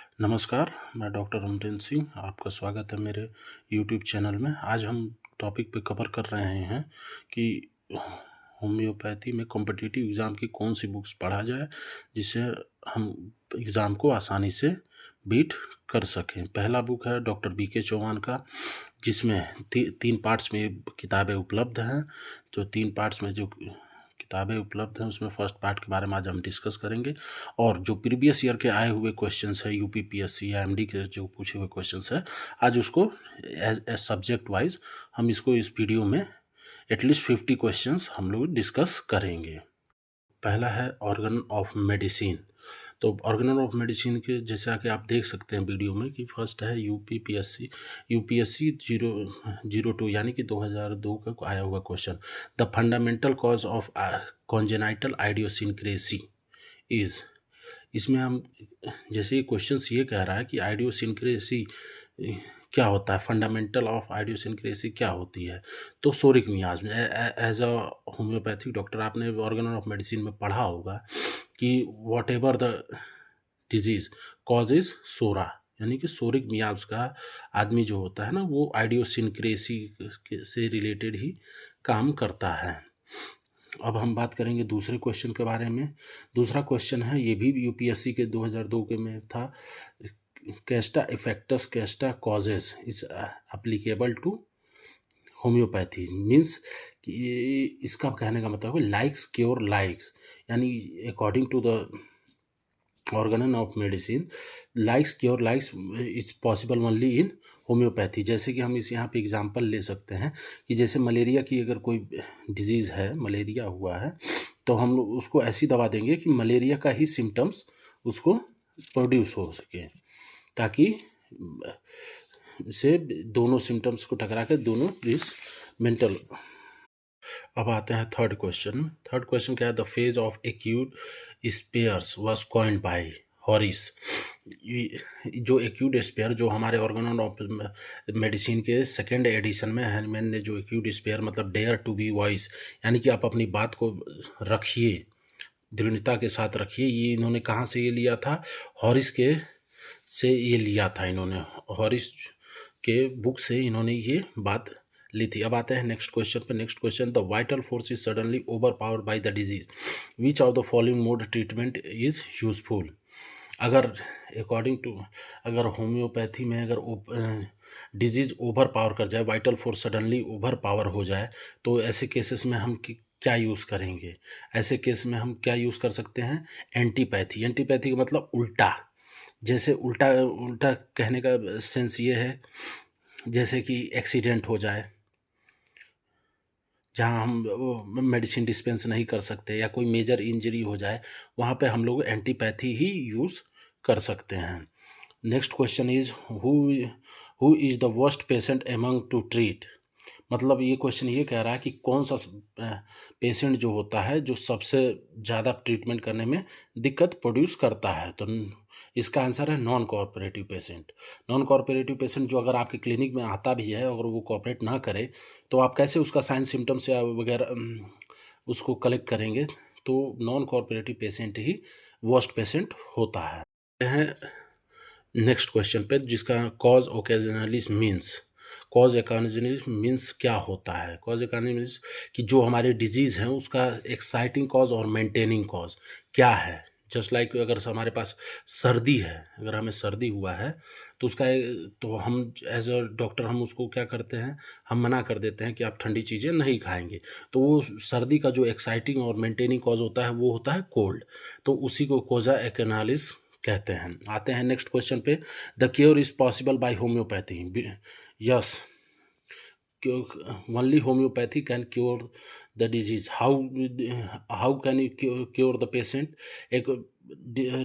नमस्कार, मैं डॉक्टर अमरेंद्र सिंह, आपका स्वागत है मेरे यूट्यूब चैनल में। आज हम टॉपिक पे कवर कर रहे हैं कि होम्योपैथी में कॉम्पिटिटिव एग्ज़ाम की कौन सी बुक्स पढ़ा जाए, जिससे हम एग्ज़ाम को आसानी से बीट कर सकें। पहला बुक है डॉक्टर बीके चौहान का, जिसमें तीन पार्ट्स में किताबें उपलब्ध हैं। जो तीन पार्ट्स में जो किताबें उपलब्ध हैं उसमें फर्स्ट पार्ट के बारे में आज हम डिस्कस करेंगे, और जो प्रीवियस ईयर के आए हुए क्वेश्चंस है यूपीपीएससी या एमडी के जो पूछे हुए क्वेश्चंस है, आज उसको एज सब्जेक्ट वाइज हम इसको इस वीडियो में एटलीस्ट 50 क्वेश्चंस हम लोग डिस्कस करेंगे। पहला है ऑर्गन ऑफ मेडिसिन। तो ऑर्गन ऑफ मेडिसिन के जैसा कि आप देख सकते हैं वीडियो में कि फर्स्ट है यूपीएससी 002 यानी कि 2002 का आया हुआ question, the fundamental cause of congenital idiosyncrasy is. इसमें हम जैसे क्वेश्चन ये कह रहा है कि आइडियोसिनक्रेसी क्या होता है, फंडामेंटल ऑफ आइडियोसिनक्रेसी क्या होती है, तो सोरिक मियाज में एज अ होम्योपैथिक डॉक्टर आपने ऑर्गन ऑफ मेडिसिन में पढ़ा होगा कि whatever the disease cause is psora, यानी कि सोरिक मियाज का आदमी जो होता है ना, वो आइडियोसिनक्रेसी से रिलेटेड ही काम करता है। अब हम बात करेंगे दूसरे क्वेश्चन के बारे में। दूसरा क्वेश्चन है, ये भी यूपीएससी के 2002 के में था, कैस्टा इफेक्टस कैस्टा कॉजेस is applicable to homoeopathy. Means कि इसका कहने का मतलब है लाइक्स क्योर लाइक्स, यानी according to the organon of medicine likes cure likes is possible only in homoeopathy. जैसे कि हम इस यहाँ पे एग्जांपल ले सकते हैं कि जैसे मलेरिया की अगर कोई डिजीज़ है, मलेरिया हुआ है, तो हम लोग उसको ऐसी दवा देंगे कि मलेरिया का ही सिम्टम्स उसको प्रोड्यूस हो सके, ताकि से दोनों सिम्टम्स को टकरा के दोनों इस मेंटल। अब आते हैं थर्ड क्वेश्चन। थर्ड क्वेश्चन क्या है, the phrase of aude sapere was coined by Horace. जो एक्यूट स्पेयर जो हमारे ऑर्गन ऑफ मेडिसिन के सेकेंड एडिशन में हैनमैन ने जो एक्यूट स्पेयर मतलब डेयर टू बी वॉइस, यानी कि आप अपनी बात को रखिए, दृढ़ता के साथ रखिए, ये इन्होंने कहाँ से ये लिया था, हॉरिस के से ये लिया था इन्होंने, हॉरिस के बुक से इन्होंने ये बात ली थी। अब आते हैं नेक्स्ट क्वेश्चन पे। Next question, the vital force is suddenly over powered by the disease, which of the following mode treatment is useful. अगर अकॉर्डिंग टू, अगर होम्योपैथी में अगर डिजीज ओवर पावर कर जाए, vital force suddenly over power हो जाए, तो ऐसे केसेस में हम क्या यूज़ करेंगे। ऐसे केस में हम क्या यूज़ कर सकते हैं, एंटीपैथी। एंटीपैथी का मतलब उल्टा। जैसे उल्टा उल्टा कहने का सेंस ये है, जैसे कि एक्सीडेंट हो जाए जहाँ हम मेडिसिन डिस्पेंस नहीं कर सकते, या कोई मेजर इंजरी हो जाए, वहाँ पे हम लोग एंटीपैथी ही यूज़ कर सकते हैं। Next question is who is the worst patient among to treat. मतलब ये क्वेश्चन ये कह रहा है कि कौन सा पेशेंट जो होता है जो सबसे ज़्यादा ट्रीटमेंट करने में दिक्कत प्रोड्यूस करता है। तो इसका आंसर है non cooperative patient. Non cooperative patient जो अगर आपके क्लिनिक में आता भी है, अगर वो कोऑपरेट ना करे, तो आप कैसे उसका साइन सिम्टम्स या वगैरह उसको कलेक्ट करेंगे। तो नॉन कोऑपरेटिव पेशेंट ही वर्स्ट पेशेंट होता है। नेक्स्ट क्वेश्चन पे, जिसका cause occasionally means, cause occasionally means क्या होता है। कॉज ओकेजनली मीन्स कि जो हमारे डिजीज़ हैं उसका एक्साइटिंग कॉज और मेंटेनिंग कॉज क्या है। जस्ट लाइक अगर हमारे पास सर्दी है, अगर हमें सर्दी हुआ है, तो उसका तो हम एज अ डॉक्टर हम उसको क्या करते हैं, हम मना कर देते हैं कि आप ठंडी चीज़ें नहीं खाएंगे। तो वो सर्दी का जो एक्साइटिंग और मेंटेनिंग कॉज होता है वो होता है कोल्ड, तो उसी को कोजा एक्नालिस कहते हैं। आते हैं नेक्स्ट क्वेश्चन पे, the cure is possible by homeopathy. Yes, only homeopathy can cure the disease. How can you cure the patient. एक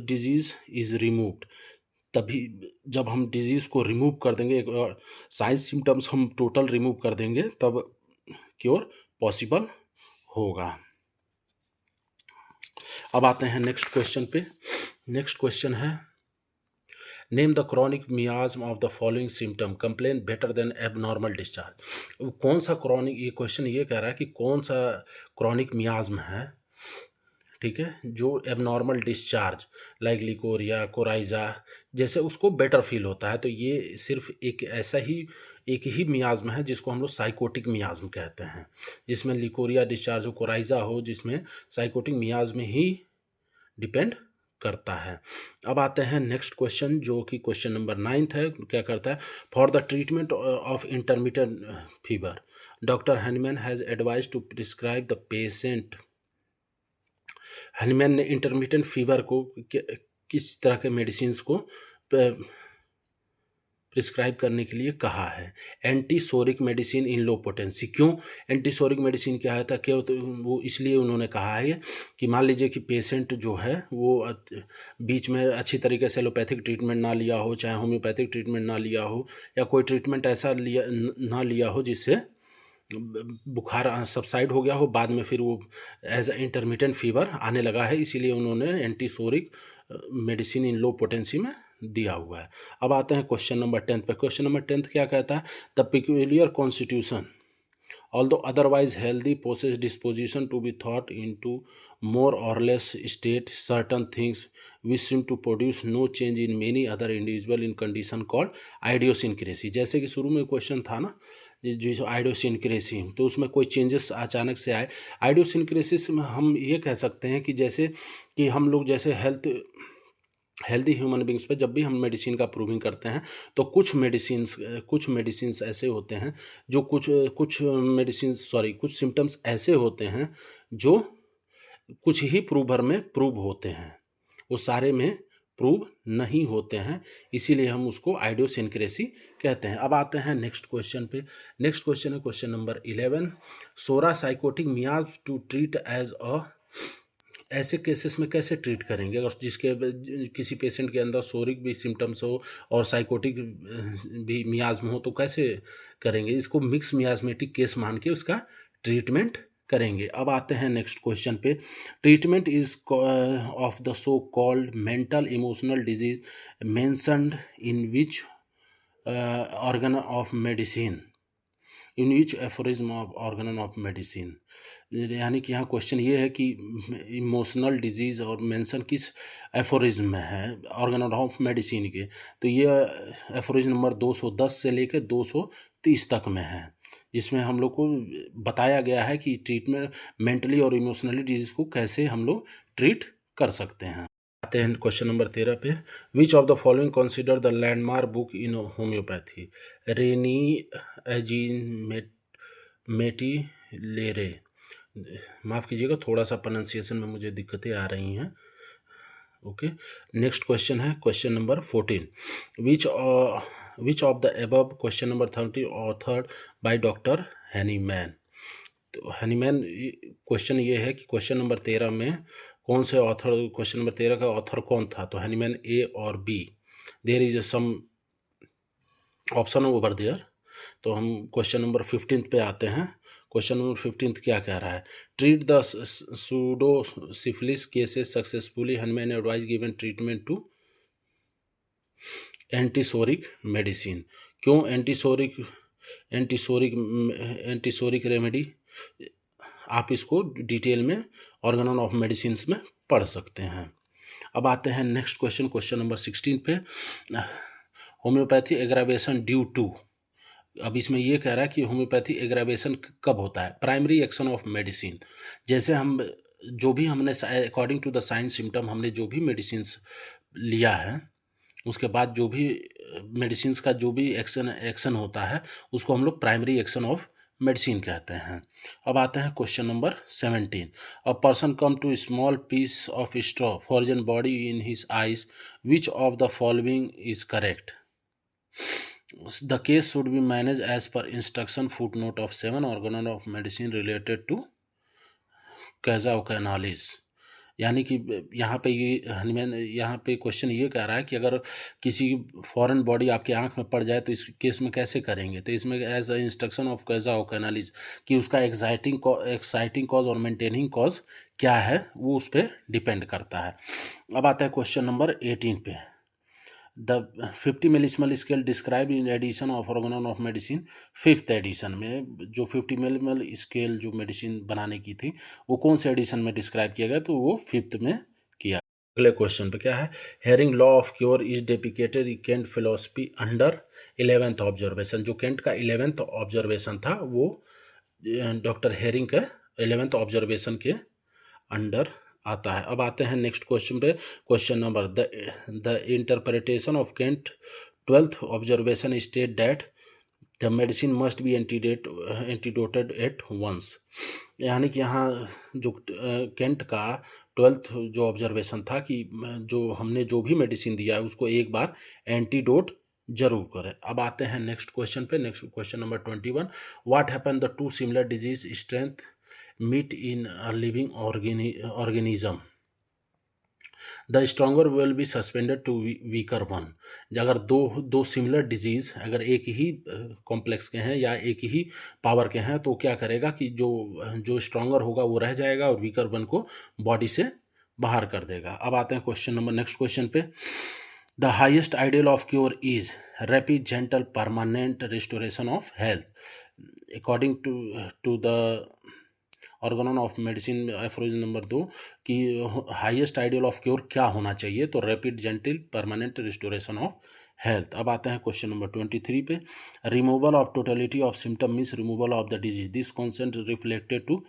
डिजीज इज रिमूव्ड, तभी जब हम डिजीज़ को रिमूव कर देंगे, एक साइंस सिम्टम्स हम टोटल रिमूव कर देंगे, तब क्योर पॉसिबल होगा। अब आते हैं नेक्स्ट क्वेश्चन पे। नेक्स्ट क्वेश्चन है, name the chronic मियाज्म of the following symptom complain better than abnormal discharge. कौन सा क्रॉनिक, ये क्वेश्चन ये कह रहा है कि कौन सा क्रॉनिक मियाज्म है ठीक है, जो abnormal discharge like leucorrhoea, coryza जैसे उसको बेटर फील होता है। तो ये सिर्फ एक ही मियाज़्म है जिसको हम लोग साइकोटिक मियाज़्म कहते हैं, जिसमें लिकोरिया डिस्चार्ज हो, कोराइजा हो, जिसमें साइकोटिक मियाज़्म ही डिपेंड करता है। अब आते हैं नेक्स्ट क्वेश्चन, जो कि क्वेश्चन नंबर 9 है। क्या करता है? For the treatment of intermittent fever doctor Hahnemann has advise to prescribe the patient. Hahnemann ने इंटरमिटेंट फीवर को किस तरह के मेडिसिन को प्रिस्क्राइब करने के लिए कहा है? Antipsoric medicine in low potency. क्यों एंटीसोरिक मेडिसिन क्या है था? क्यों? तो वो इसलिए उन्होंने कहा है कि मान लीजिए कि पेशेंट जो है वो बीच में अच्छी तरीके से एलोपैथिक ट्रीटमेंट ना लिया हो, चाहे होम्योपैथिक ट्रीटमेंट ना लिया हो, या कोई ट्रीटमेंट ऐसा ना लिया हो जिससे बुखार सबसाइड हो गया हो, बाद में फिर वो एज इंटरमिटेंट फीवर आने लगा है, इसीलिए उन्होंने antipsoric medicine in low potency में दिया हुआ है। अब आते हैं क्वेश्चन नंबर 10 पे। क्वेश्चन नंबर 10 क्या कहता है? The peculiar constitution although otherwise healthy possess disposition to be thought in to more or less state certain things which seem to produce no change in many other individual in condition called idiosyncrasy. जैसे कि शुरू में question था ना, जो आइडियोसिनक्रेसी, तो उसमें कोई चेंजेस अचानक से आए। आइडियोसिनक्रेसिस में हम ये कह सकते हैं कि जैसे कि हम लोग जैसे हेल्दी ह्यूमन बींग्स पे जब भी हम मेडिसिन का प्रूविंग करते हैं तो कुछ मेडिसिन्स ऐसे होते हैं जो कुछ सिम्टम्स ऐसे होते हैं जो कुछ ही प्रूवर में प्रूव होते हैं, वो सारे में प्रूव नहीं होते हैं, इसीलिए हम उसको आइडियोसिनक्रेसी कहते हैं। अब आते हैं नेक्स्ट क्वेश्चन पे। नेक्स्ट क्वेश्चन है question number 11। Psora sycotic miasm to treat as a. ऐसे केसेस में कैसे ट्रीट करेंगे? अगर किसी पेशेंट के अंदर सोरिक भी सिम्टम्स हो और साइकोटिक भी मियाज़्म हो तो कैसे करेंगे? इसको मिक्स मियाज़मेटिक केस मान के उसका ट्रीटमेंट करेंगे। अब आते हैं नेक्स्ट क्वेश्चन पे। Treatment is of the so called mental emotional disease mentioned in which organ of medicine, in which aphorism of organ of medicine. यानी कि यहाँ क्वेश्चन ये है कि इमोशनल डिजीज़ और मेंशन किस एफोरिज्म में है ऑर्गन ऑफ मेडिसिन के। तो ये एफोरिज्म नंबर 210 से लेकर 230 तक में है, जिसमें हम लोग को बताया गया है कि ट्रीटमेंट मेंटली और इमोशनली डिजीज़ को कैसे हम लोग ट्रीट कर सकते हैं। आते हैं क्वेश्चन नंबर 13 पे। Which of the following consider the landmark book in homeopathy? रेनी एजीन मेटिलेरे। माफ़ कीजिएगा, थोड़ा सा प्रोनाउंसिएशन में मुझे दिक्कतें आ रही हैं। ओके, नेक्स्ट क्वेश्चन है question number 14। Which of the above question number 30 authored by doctor Hahnemann. तो हैनीमैन क्वेश्चन ये है कि क्वेश्चन नंबर 13 में कौन से ऑथर, क्वेश्चन नंबर 13 का ऑथर कौन था? तो हैनीमैन ए और B, there is some option over there. तो हम क्वेश्चन नंबर 15 पे आते हैं। क्वेश्चन नंबर 15 क्या कह रहा है? Treat the pseudo syphilis cases successfully, Hahnemann advise given treatment to antipsoric medicine. क्यों एंटीसोरिक रेमेडी? आप इसको डिटेल में ऑर्गन ऑफ मेडिसिन में पढ़ सकते हैं। अब आते हैं नेक्स्ट क्वेश्चन, क्वेश्चन नंबर 16 पे। Homoeopathy aggravation due to. अब इसमें ये कह रहा है कि होम्योपैथी एग्रावेशन कब होता है? Primary action of medicine. जैसे हम जो भी हमने according to the science symptom हमने जो भी मेडिसिन लिया है, उसके बाद जो भी मेडिसिन का जो भी एक्शन होता है उसको हम लोग प्राइमरी एक्शन ऑफ मेडिसिन कहते हैं। अब आते हैं question number 17। A person come to small piece of straw foreign body in his eyes, which of the following is correct? The case should be managed as per instruction footnote of 7 organ of medicine related to कैजाओकैनालिस। यानी कि यहाँ पे यहाँ पे question ये कह रहा है कि अगर किसी फॉरेन बॉडी आपकी आंख में पड़ जाए तो इस केस में कैसे करेंगे? तो इसमें एज अ इंस्ट्रक्शन ऑफ कैजाओकैनालिस कि उसका एक्साइटिंग कॉज और मेंटेनिंग कॉज क्या है वो उस पर डिपेंड करता है। अब आता है क्वेश्चन नंबर 18 पे। The 50 millesimal scale describe in edition of Organon of medicine 5th edition में, जो 50 मिलीसिमल स्केल जो मेडिसिन बनाने की थी वो कौन से एडिशन में डिस्क्राइब किया गया, तो वो 5th में किया। अगले क्वेश्चन पे क्या है, Hering law of cure is depicted in Kent philosophy under 11th observation. जो केंट का 11th ऑब्जर्वेशन था वो डॉक्टर हेयरिंग के 11th ऑब्जर्वेशन के अंडर आता है। अब आते हैं नेक्स्ट क्वेश्चन पे। Question number, the interpretation of Kent 12th observation state that the medicine must be antidoted at once. यानी कि यहाँ जो केंट का 12th जो ऑब्जर्वेशन था कि जो हमने जो भी मेडिसिन दिया है उसको एक बार एंटीडोट जरूर करें। अब आते हैं नेक्स्ट क्वेश्चन पे। Next question number 21, what happen the two similar disease strength meet in a living organism, the stronger will be suspended to weaker one. अगर दो सिमिलर डिजीज अगर एक ही कॉम्प्लेक्स के हैं या एक ही पावर के हैं तो क्या करेगा कि जो स्ट्रॉन्गर होगा वो रह जाएगा और वीकर वन को बॉडी से बाहर कर देगा। अब आते हैं क्वेश्चन नंबर नेक्स्ट क्वेश्चन पे। The highest ideal of cure is rapid gentle permanent restoration of health according to the Organon of medicine aphorism number 2 कि हाईएस्ट आइडियल ऑफ क्योर क्या होना चाहिए, तो rapid gentle permanent restoration of health. अब आते हैं question number 23 पे। Removal of totality of symptom means removal of the disease, this concept reflected to,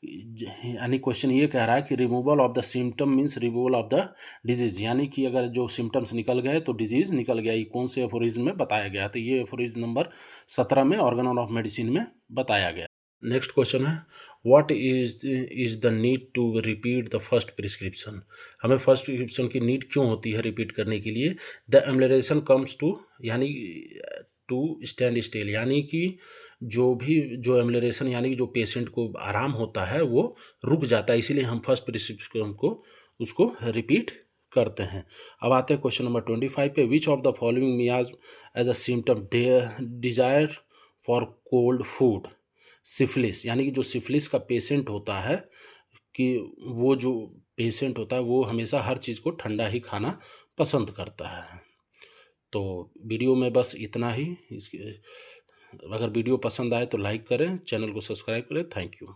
यानी क्वेश्चन ये कह रहा है कि removal of the symptom means removal of the disease, यानी कि अगर जो सिम्टम्स निकल गए तो डिजीज निकल गया। ये कौन से एफोरिज्म में बताया गया, तो ये एफोरिज्म नंबर 17 में ऑर्गेनन ऑफ मेडिसिन में बताया गया। नेक्स्ट क्वेश्चन है, what is the need to repeat the first prescription. हमें फर्स्ट प्रिस्क्रिप्शन की नीड क्यों होती है रिपीट करने के लिए। द एम्बुलेशन कम्स टू, यानी टू स्टैंड स्टिल, यानी कि जो एम्बुलेशन यानी कि जो पेशेंट को आराम होता है वो रुक जाता है, इसीलिए हम फर्स्ट प्रिस्क्रिप्शन को उसको रिपीट करते हैं। अब आते हैं क्वेश्चन नंबर 25 पे। Which of the following miasm as a symptom desire for cold food. Syphilis, यानी कि जो सिफिलिस का पेशेंट होता है कि वो जो पेशेंट होता है वो हमेशा हर चीज़ को ठंडा ही खाना पसंद करता है। तो वीडियो में बस इतना ही। इसके अगर वीडियो पसंद आए तो लाइक करें, चैनल को सब्सक्राइब करें। Thank you.